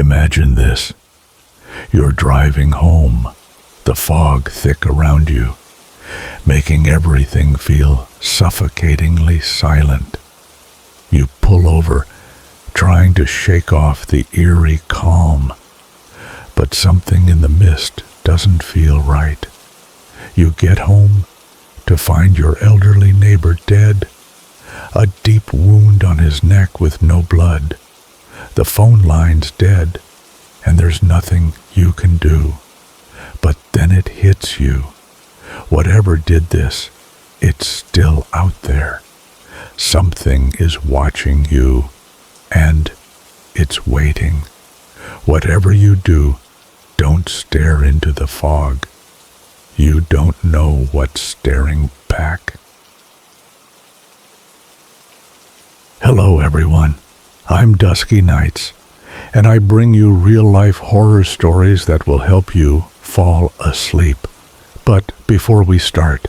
Imagine this. You're driving home, the fog thick around you, making everything feel suffocatingly silent. You pull over, trying to shake off the eerie calm, but something in the mist doesn't feel right. You get home to find your elderly neighbor dead, a deep wound on his neck with no blood. The phone line's dead, and there's nothing you can do. But then it hits you. Whatever did this, it's still out there. Something is watching you, and it's waiting. Whatever you do, don't stare into the fog. You don't know what's staring back. Hello, everyone. I'm Dusky Nights, and I bring you real-life horror stories that will help you fall asleep. But before we start,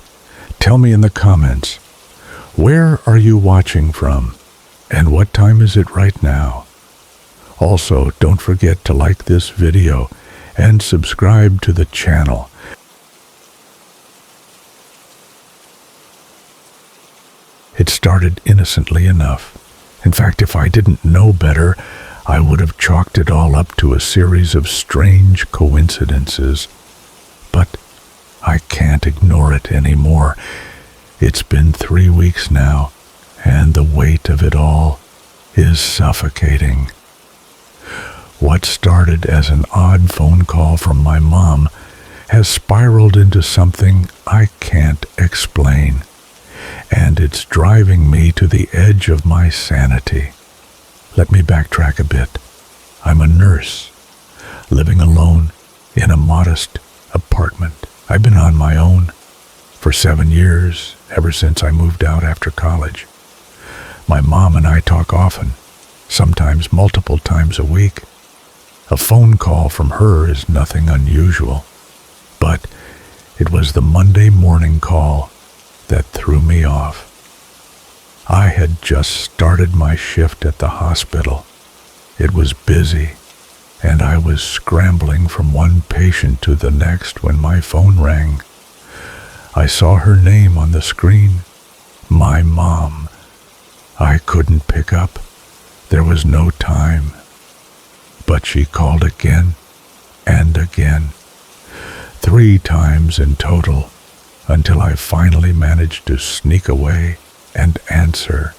tell me in the comments, where are you watching from, and what time is it right now? Also, don't forget to like this video and subscribe to the channel. It started innocently enough. In fact, if I didn't know better, I would have chalked it all up to a series of strange coincidences. But I can't ignore it anymore. It's been 3 weeks now, and the weight of it all is suffocating. What started as an odd phone call from my mom has spiraled into something I can't explain, and it's driving me to the edge of my sanity. Let me backtrack a bit. I'm a nurse, living alone in a modest apartment. I've been on my own for 7 years, ever since I moved out after college. My mom and I talk often, sometimes multiple times a week. A phone call from her is nothing unusual, but it was the Monday morning call that threw me off. I had just started my shift at the hospital. It was busy, and I was scrambling from one patient to the next when my phone rang. I saw her name on the screen, my mom. I couldn't pick up. There was no time. But she called again and again, 3 times in total, until I finally managed to sneak away and answer.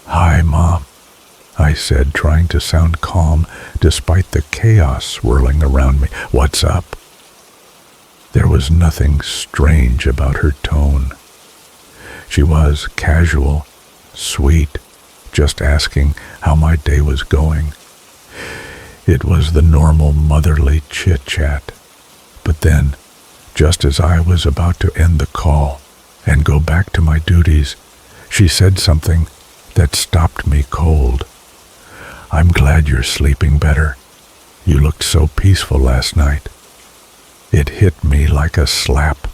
"Hi, Mom," I said, trying to sound calm despite the chaos swirling around me. "What's up?" There was nothing strange about her tone. She was casual, sweet, just asking how my day was going. It was the normal motherly chit-chat. But then, just as I was about to end the call and go back to my duties, she said something that stopped me cold. "I'm glad you're sleeping better. You looked so peaceful last night." It hit me like a slap.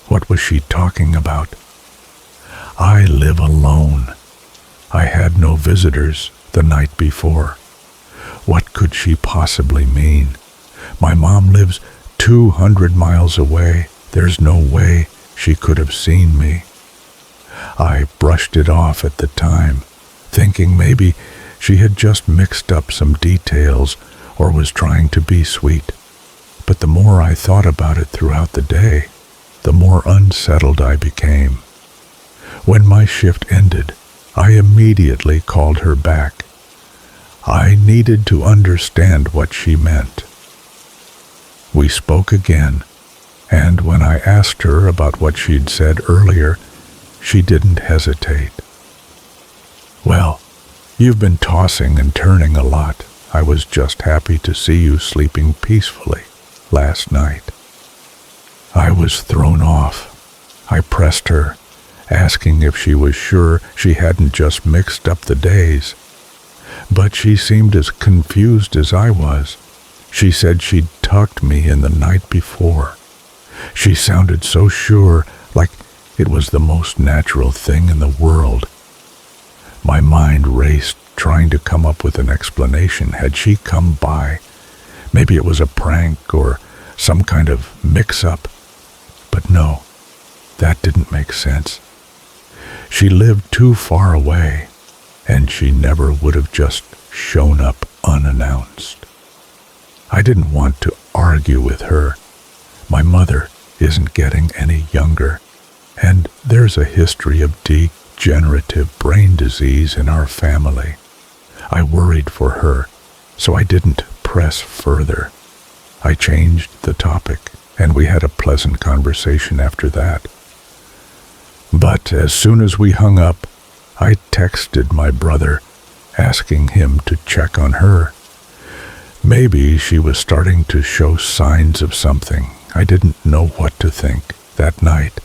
What was she talking about? I live alone. I had no visitors the night before. What could she possibly mean? My mom lives 200 miles away. There's no way she could have seen me. I brushed it off at the time, thinking maybe she had just mixed up some details or was trying to be sweet. But the more I thought about it throughout the day, the more unsettled I became. When my shift ended, I immediately called her back. I needed to understand what she meant. We spoke again, and when I asked her about what she'd said earlier, she didn't hesitate. "Well, you've been tossing and turning a lot. I was just happy to see you sleeping peacefully last night." I was thrown off. I pressed her, asking if she was sure she hadn't just mixed up the days. But she seemed as confused as I was. She said she'd tucked me in the night before. She sounded so sure, like it was the most natural thing in the world. My mind raced trying to come up with an explanation. Had she come by? Maybe it was a prank or some kind of mix-up. But no, that didn't make sense. She lived too far away, and she never would have just shown up unannounced. I didn't want to argue with her. My mother isn't getting any younger, and there's a history of degenerative brain disease in our family. I worried for her, so I didn't press further. I changed the topic, and we had a pleasant conversation after that. But as soon as we hung up, I texted my brother, asking him to check on her. Maybe she was starting to show signs of something. I didn't know what to think. That night,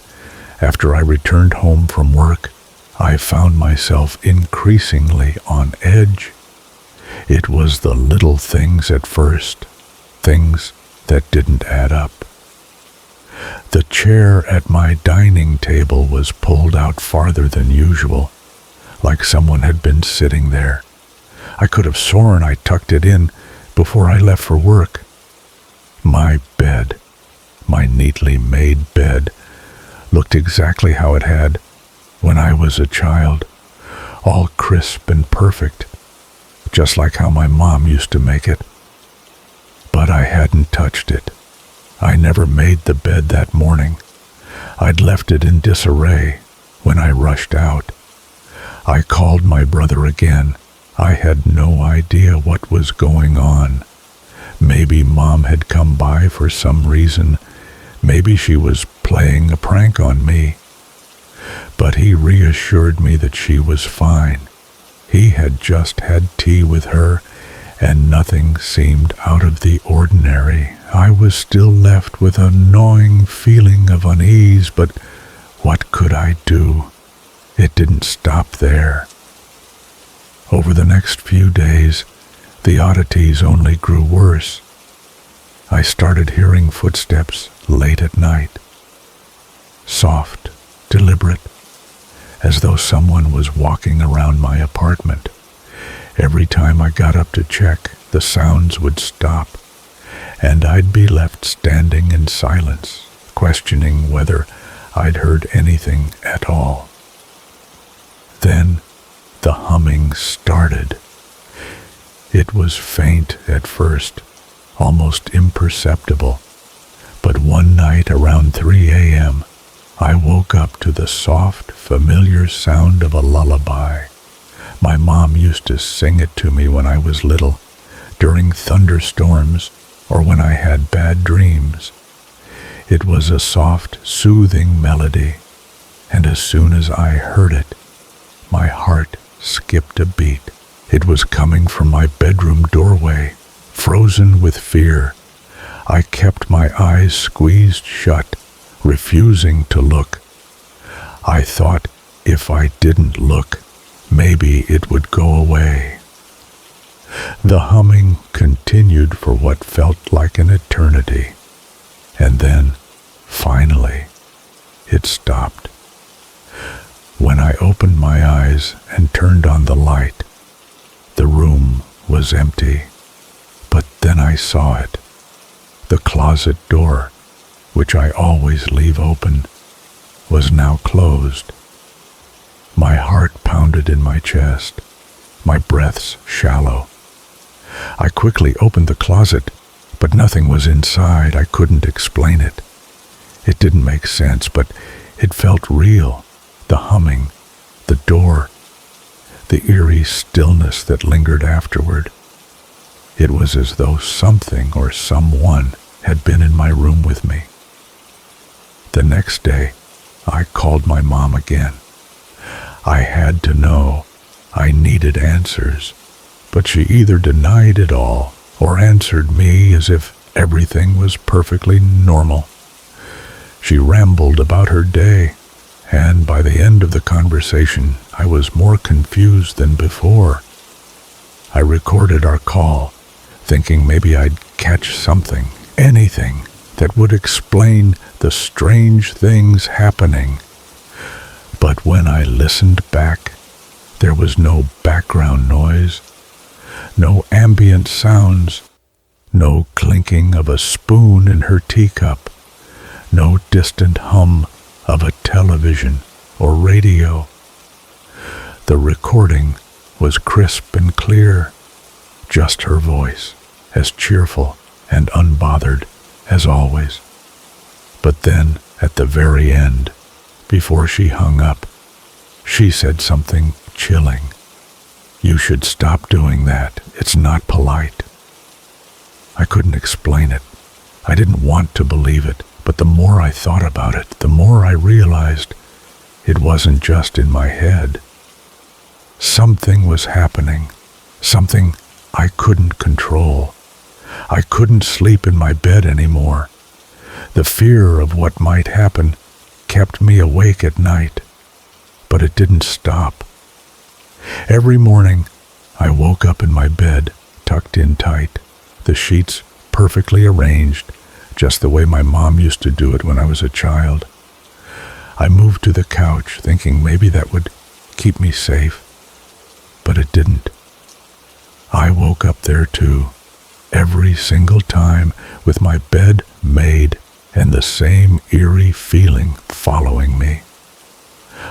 after I returned home from work, I found myself increasingly on edge. It was the little things at first, things that didn't add up. The chair at my dining table was pulled out farther than usual, like someone had been sitting there. I could have sworn I tucked it in before I left for work. My bed, my neatly made bed, looked exactly how it had when I was a child, all crisp and perfect, just like how my mom used to make it. But I hadn't touched it. I never made the bed that morning. I'd left it in disarray when I rushed out. I called my brother again. I had no idea what was going on. Maybe Mom had come by for some reason. Maybe she was playing a prank on me. But he reassured me that she was fine. He had just had tea with her, and nothing seemed out of the ordinary. I was still left with a gnawing feeling of unease, but what could I do? It didn't stop there. Over the next few days, the oddities only grew worse. I started hearing footsteps late at night. Soft, deliberate, as though someone was walking around my apartment. Every time I got up to check, the sounds would stop, and I'd be left standing in silence, questioning whether I'd heard anything at all. Then the humming started. It was faint at first, almost imperceptible, but one night around 3 a.m., I woke up to the soft, familiar sound of a lullaby. My mom used to sing it to me when I was little, during thunderstorms or when I had bad dreams. It was a soft, soothing melody, and as soon as I heard it, my heart skipped a beat. It was coming from my bedroom doorway, frozen with fear. I kept my eyes squeezed shut, refusing to look. I thought if I didn't look, maybe it would go away. The humming continued for what felt like an eternity, and then, finally, it stopped. When I opened my eyes and turned on the light, the room was empty. But then I saw it. The closet door, which I always leave open, was now closed. My heart pounded in my chest, my breaths shallow. I quickly opened the closet, but nothing was inside. I couldn't explain it. It didn't make sense, but it felt real. The humming, the door, the eerie stillness that lingered afterward. It was as though something or someone had been in my room with me. The next day, I called my mom again. I had to know. I needed answers. But she either denied it all or answered me as if everything was perfectly normal. She rambled about her day, and by the end of the conversation, I was more confused than before. I recorded our call, thinking maybe I'd catch something, anything, that would explain the strange things happening. But when I listened back, There was no background noise, no ambient sounds, no clinking of a spoon in her teacup, no distant hum of a television or radio. The recording was crisp and clear, just her voice, as cheerful and unbothered as always. But then, at the very end, before she hung up, she said something chilling. "You should stop doing that. It's not polite." I couldn't explain it. I didn't want to believe it, but the more I thought about it, the more I realized it wasn't just in my head. Something was happening, something I couldn't control. I couldn't sleep in my bed anymore. The fear of what might happen kept me awake at night, but it didn't stop. Every morning, I woke up in my bed, tucked in tight, the sheets perfectly arranged, just the way my mom used to do it when I was a child. I moved to the couch, thinking maybe that would keep me safe, but it didn't. I woke up there too, every single time, with my bed made and the same eerie feeling following me.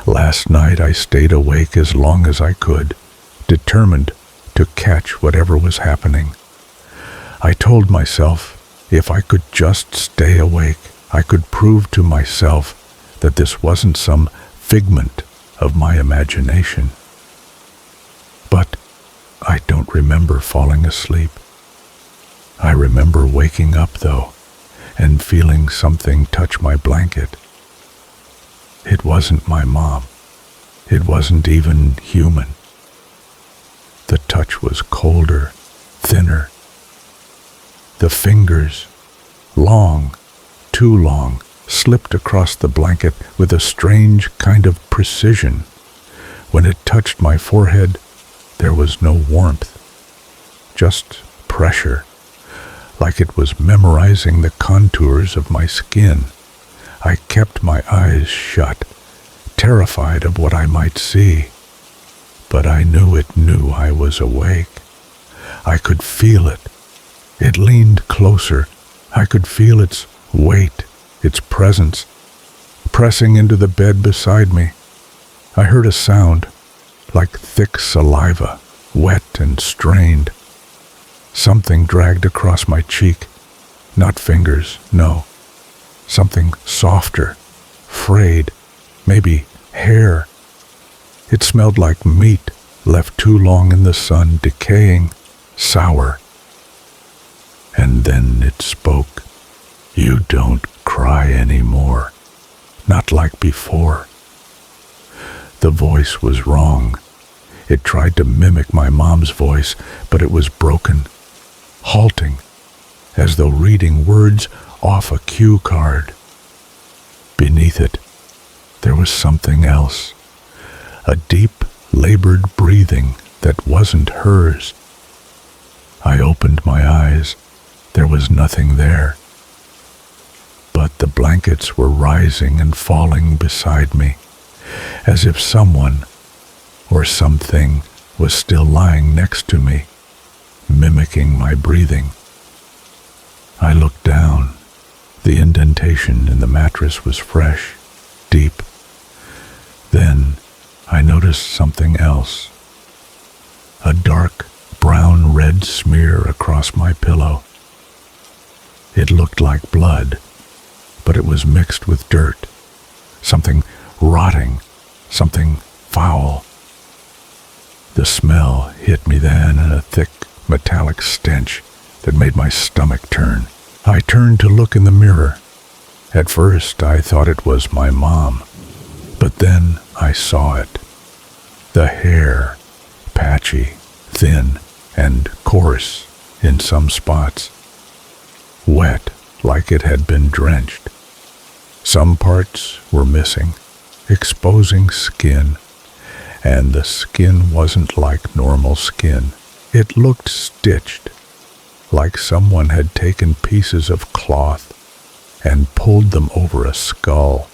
Last night I stayed awake as long as I could, determined to catch whatever was happening. I told myself if I could just stay awake, I could prove to myself that this wasn't some figment of my imagination. But I don't remember falling asleep. I remember waking up, though, and feeling something touch my blanket. It wasn't my mom. It wasn't even human. The touch was colder, thinner. The fingers, long, too long, slipped across the blanket with a strange kind of precision. When it touched my forehead, there was no warmth, just pressure, like it was memorizing the contours of my skin. I kept my eyes shut, terrified of what I might see. But I knew it knew I was awake. I could feel it. It leaned closer. I could feel its weight, its presence, pressing into the bed beside me. I heard a sound, like thick saliva, wet and strained. Something dragged across my cheek. Not fingers, no. Something softer, frayed, maybe hair. It smelled like meat left too long in the sun, decaying, sour. And then it spoke. "You don't cry anymore. Not like before." The voice was wrong. It tried to mimic my mom's voice, but it was broken, halting, as though reading words off a cue card. Beneath it, there was something else, a deep, labored breathing that wasn't hers. I opened my eyes. There was nothing there. But the blankets were rising and falling beside me, as if someone or something was still lying next to me, mimicking my breathing. I looked down. The indentation in the mattress was fresh, deep. Then I noticed something else. A dark brown-red smear across my pillow. It looked like blood, but it was mixed with dirt. Something rotting, something foul. The smell hit me then in a thick, metallic stench that made my stomach turn. I turned to look in the mirror. At first, I thought it was my mom, but then I saw it. The hair, patchy, thin, and coarse in some spots. Wet, like it had been drenched. Some parts were missing, exposing skin, and the skin wasn't like normal skin. It looked stitched, like someone had taken pieces of cloth and pulled them over a skull.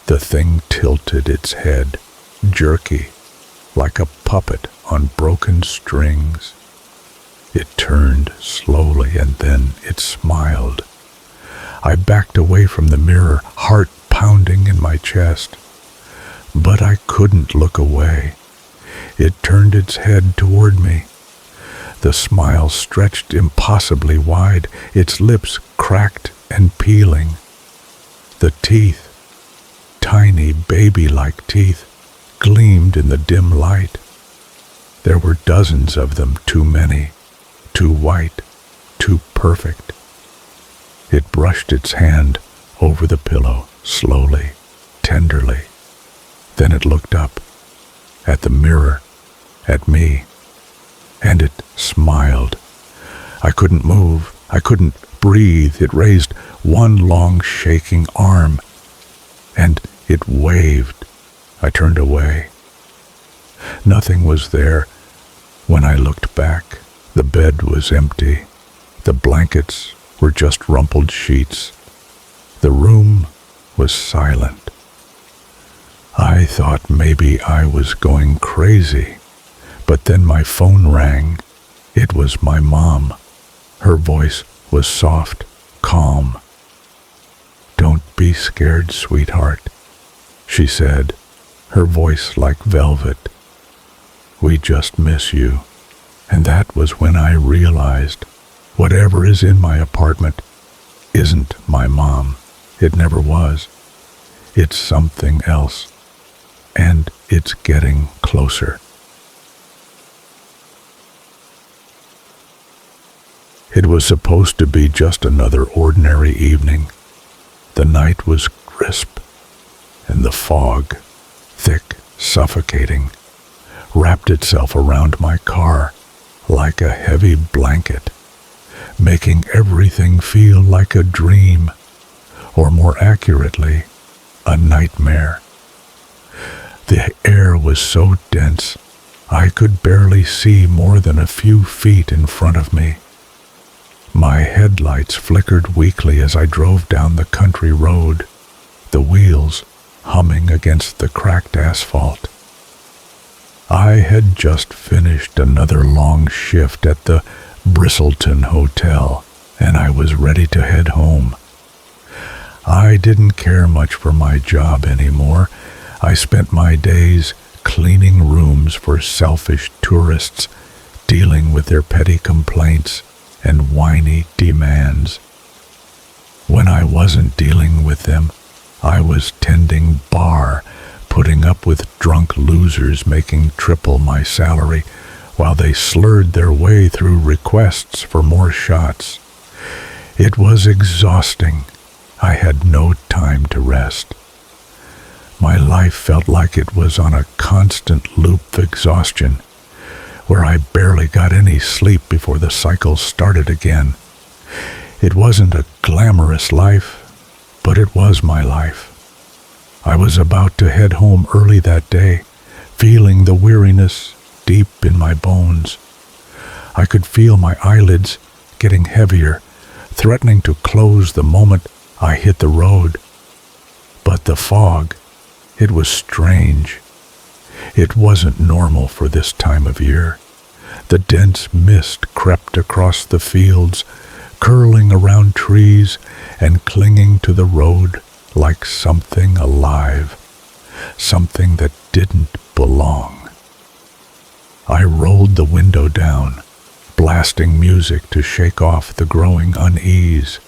The thing tilted its head, jerky, like a puppet on broken strings. It turned slowly and then it smiled. I backed away from the mirror, heart pounding in my chest. But I couldn't look away. It turned its head toward me. The smile stretched impossibly wide, its lips cracked and peeling. The teeth, tiny baby-like teeth, gleamed in the dim light. There were dozens of them, too many, too white, too perfect. It brushed its hand over the pillow, slowly, tenderly. Then it looked up, at the mirror, at me, and it smiled. I couldn't move, I couldn't breathe. It raised one long shaking arm, and it waved. I turned away. Nothing was there. When I looked back, the bed was empty. The blankets were just rumpled sheets. The room was silent. I thought maybe I was going crazy, but then my phone rang. It was my mom. Her voice was soft, calm. "Don't be scared, sweetheart," she said, her voice like velvet. "We just miss you." And that was when I realized whatever is in my apartment isn't my mom. It never was. It's something else. And it's getting closer. It was supposed to be just another ordinary evening. The night was crisp, and the fog, thick, suffocating, wrapped itself around my car like a heavy blanket, making everything feel like a dream, or more accurately, a nightmare. The air was so dense, I could barely see more than a few feet in front of me. My headlights flickered weakly as I drove down the country road, the wheels humming against the cracked asphalt. I had just finished another long shift at the Bristleton Hotel, and I was ready to head home. I didn't care much for my job anymore. I spent my days cleaning rooms for selfish tourists, dealing with their petty complaints and whiny demands. When I wasn't dealing with them, I was tending bar, putting up with drunk losers making triple my salary while they slurred their way through requests for more shots. It was exhausting. I had no time to rest. My life felt like it was on a constant loop of exhaustion, where I barely got any sleep before the cycle started again. It wasn't a glamorous life, but it was my life. I was about to head home early that day, feeling the weariness deep in my bones. I could feel my eyelids getting heavier, threatening to close the moment I hit the road. But the fog, it was strange. It wasn't normal for this time of year. The dense mist crept across the fields, curling around trees and clinging to the road like something alive, something that didn't belong. I rolled the window down, blasting music to shake off the growing unease.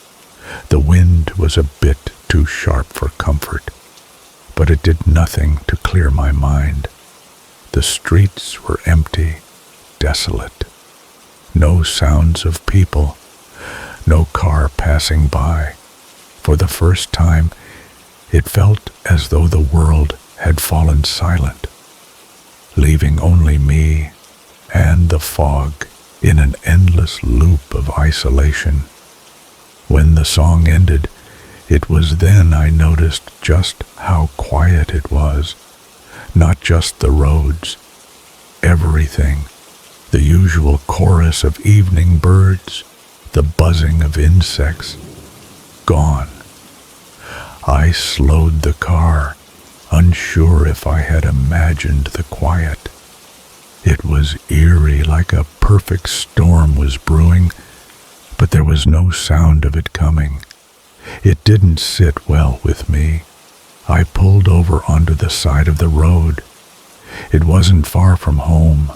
The wind was a bit too sharp for comfort, but it did nothing to clear my mind. The streets were empty, desolate. No sounds of people, no car passing by. For the first time, it felt as though the world had fallen silent, leaving only me and the fog in an endless loop of isolation. When the song ended, it was then I noticed just how quiet it was. Not just the roads, everything. The usual chorus of evening birds, the buzzing of insects, gone. I slowed the car, unsure if I had imagined the quiet, It was eerie, like a perfect storm was brewing, but there was no sound of it coming. It didn't sit well with me. I pulled over onto the side of the road. It wasn't far from home,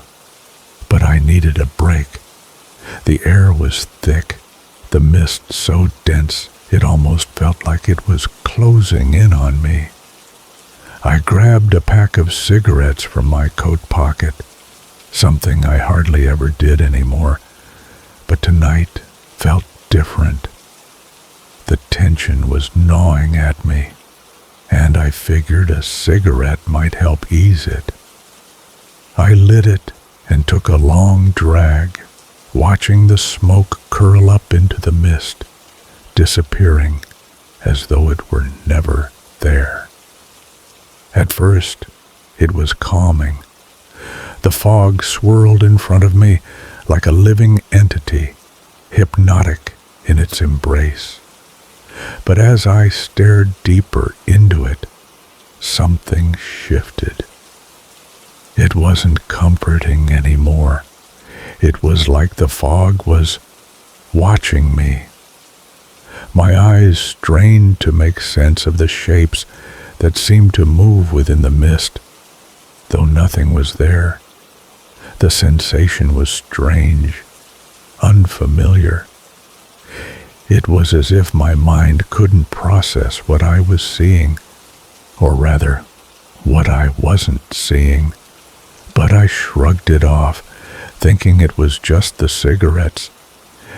but I needed a break. The air was thick, the mist so dense it almost felt like it was closing in on me. I grabbed a pack of cigarettes from my coat pocket, something I hardly ever did anymore, but tonight felt different. The tension was gnawing at me, and I figured a cigarette might help ease it. I lit it and took a long drag, watching the smoke curl up into the mist, disappearing as though it were never there. At first, it was calming. The fog swirled in front of me like a living entity, hypnotic in its embrace. But as I stared deeper into it, something shifted. It wasn't comforting anymore. It was like the fog was watching me. My eyes strained to make sense of the shapes that seemed to move within the mist, though nothing was there. The sensation was strange, unfamiliar. It was as if my mind couldn't process what I was seeing, or rather, what I wasn't seeing. But I shrugged it off, thinking it was just the cigarettes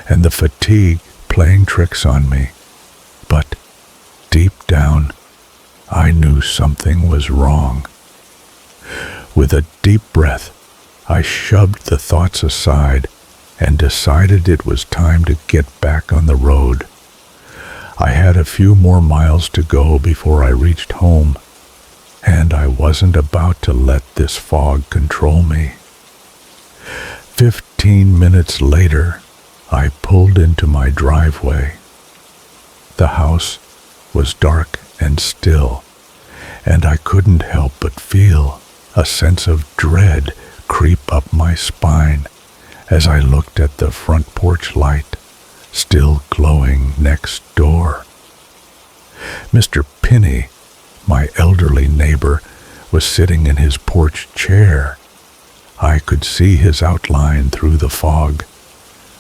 and the fatigue playing tricks on me. But deep down, I knew something was wrong. With a deep breath, I shoved the thoughts aside and decided it was time to get back on the road. I had a few more miles to go before I reached home, and I wasn't about to let this fog control me. 15 minutes later, I pulled into my driveway. The house was dark and still, and I couldn't help but feel a sense of dread creep up my spine as I looked at the front porch light, still glowing next door. Mr. Pinney, my elderly neighbor, was sitting in his porch chair. I could see his outline through the fog,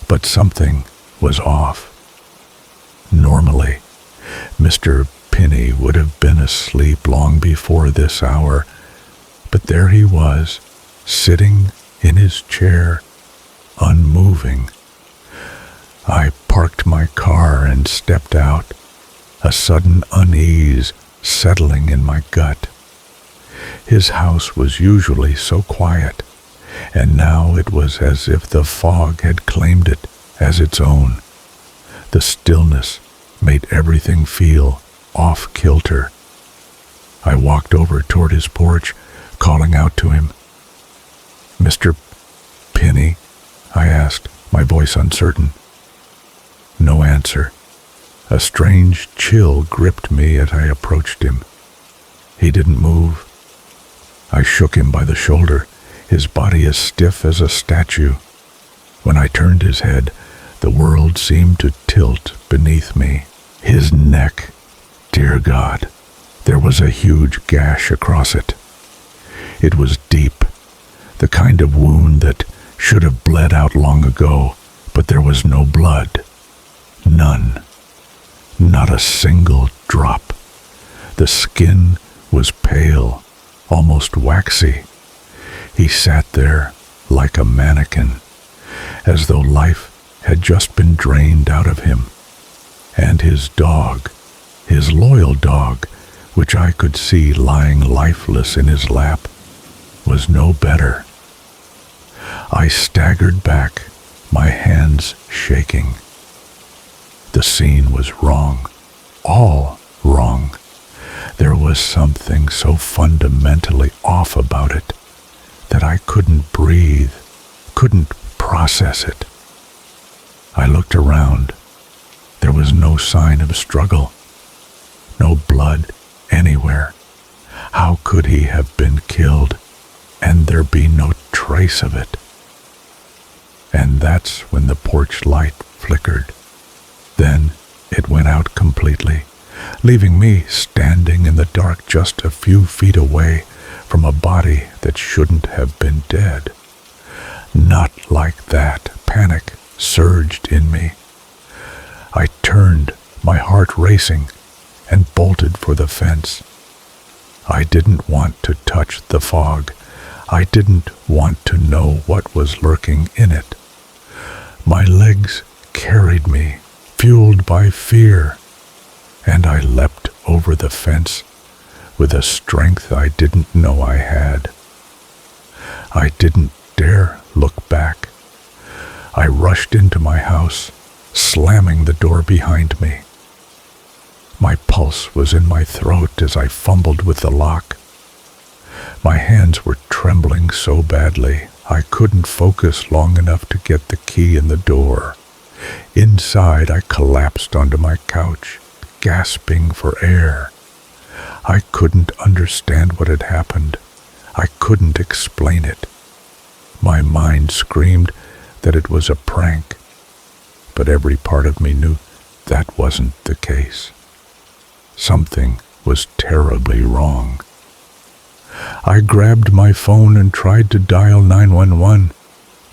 but something was off. Normally, Mr. Pinney would have been asleep long before this hour, but there he was, sitting in his chair, unmoving. I parked my car and stepped out, a sudden unease settling in my gut. His house was usually so quiet, and now it was as if the fog had claimed it as its own. The stillness made everything feel off-kilter. I walked over toward his porch, calling out to him. "Mr. Pinney?" I asked, my voice uncertain. No answer. A strange chill gripped me as I approached him. He didn't move. I shook him by the shoulder, his body as stiff as a statue. When I turned his head, the world seemed to tilt beneath me. His neck, dear God, there was a huge gash across it. It was deep, the kind of wound that should have bled out long ago, but there was no blood. None. Not a single drop. The skin was pale, almost waxy. He sat there like a mannequin, as though life had just been drained out of him. And his dog, his loyal dog, which I could see lying lifeless in his lap, was no better. I staggered back, my hands shaking. The scene was wrong, all wrong. There was something so fundamentally off about it that I couldn't breathe, couldn't process it. I looked around. There was no sign of struggle, no blood anywhere. How could he have been killed? and there be no trace of it. And that's when the porch light flickered. Then it went out completely, leaving me standing in the dark just a few feet away from a body that shouldn't have been dead. Not like that. Panic surged in me. I turned, my heart racing, and bolted for the fence. I didn't want to touch the fog. I didn't want to know what was lurking in it. My legs carried me, fueled by fear, and I leapt over the fence with a strength I didn't know I had. I didn't dare look back. I rushed into my house, slamming the door behind me. My pulse was in my throat as I fumbled with the lock. My hands were trembling so badly I couldn't focus long enough to get the key in the door. Inside, I collapsed onto my couch, gasping for air. I couldn't understand what had happened. I couldn't explain it. My mind screamed that it was a prank, but every part of me knew that wasn't the case. Something was terribly wrong. I grabbed my phone and tried to dial 911,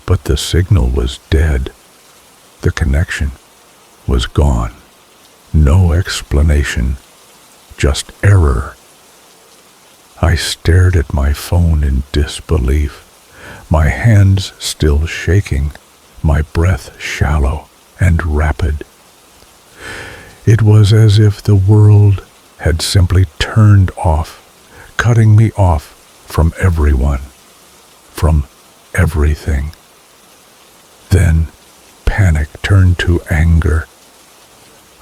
but the signal was dead. The connection was gone. No explanation, just error. I stared at my phone in disbelief, my hands still shaking, my breath shallow and rapid. It was as if the world had simply turned off, cutting me off from everyone, from everything. Then panic turned to anger.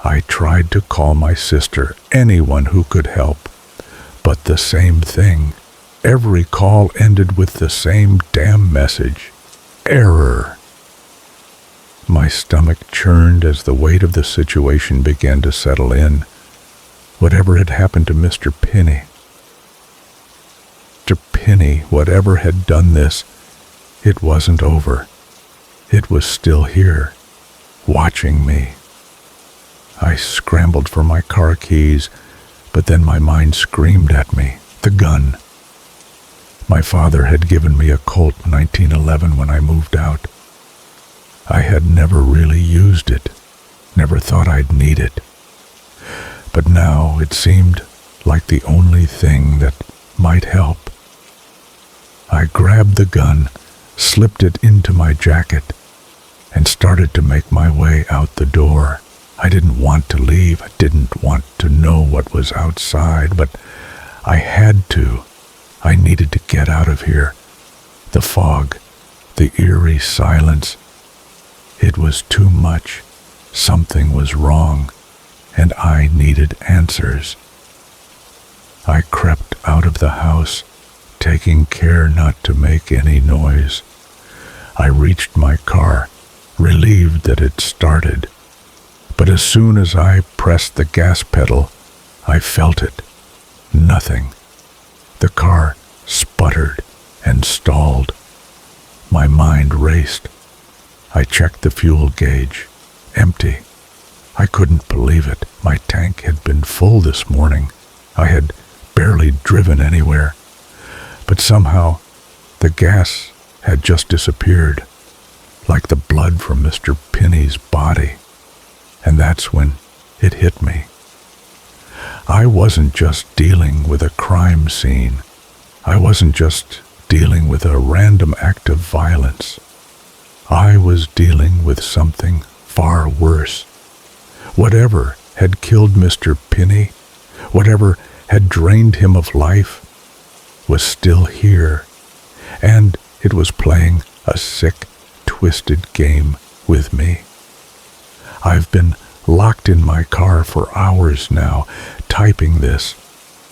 I tried to call my sister, anyone who could help, but the same thing. Every call ended with the same damn message: error. My stomach churned as the weight of the situation began to settle in. Whatever had happened to Mr. Pinney? Mr. Pinney, whatever had done this, it wasn't over. It was still here, watching me. I scrambled for my car keys, but then my mind screamed at me. The gun. My father had given me a Colt 1911 when I moved out. I had never really used it, never thought I'd need it. But now it seemed like the only thing that might help. I grabbed the gun, slipped it into my jacket, and started to make my way out the door. I didn't want to leave. I didn't want to know what was outside, but I had to. I needed to get out of here. The fog, the eerie silence. It was too much. Something was wrong, and I needed answers. I crept out of the house, taking care not to make any noise. I reached my car, relieved that it started. But as soon as I pressed the gas pedal, I felt it. Nothing. The car sputtered and stalled. My mind raced. I checked the fuel gauge. Empty. I couldn't believe it. My tank had been full this morning. I had barely driven anywhere. But somehow, the gas had just disappeared, like the blood from Mr. Pinney's body. And that's when it hit me. I wasn't just dealing with a crime scene. I wasn't just dealing with a random act of violence. I was dealing with something far worse. Whatever had killed Mr. Pinney, whatever had drained him of life, was still here, and it was playing a sick, twisted game with me. I've been locked in my car for hours now, typing this,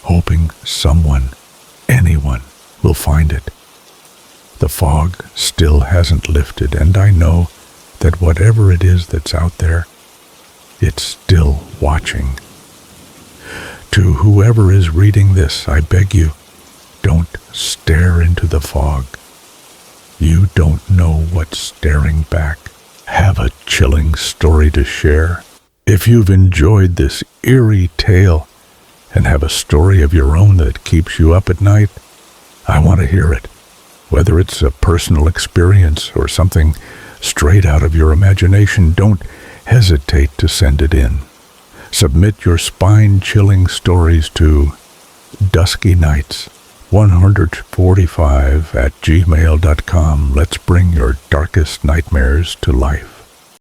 hoping someone, anyone, will find it. The fog still hasn't lifted, and I know that whatever it is that's out there, it's still watching. To whoever is reading this, I beg you, Don't stare into the fog. You don't know what's staring back. Have a chilling story to share? If you've enjoyed this eerie tale and have a story of your own that keeps you up at night, I want to hear it. Whether it's a personal experience or something straight out of your imagination, don't hesitate to send it in. Submit your spine-chilling stories to duskynights145@gmail.com. Let's bring your darkest nightmares to life.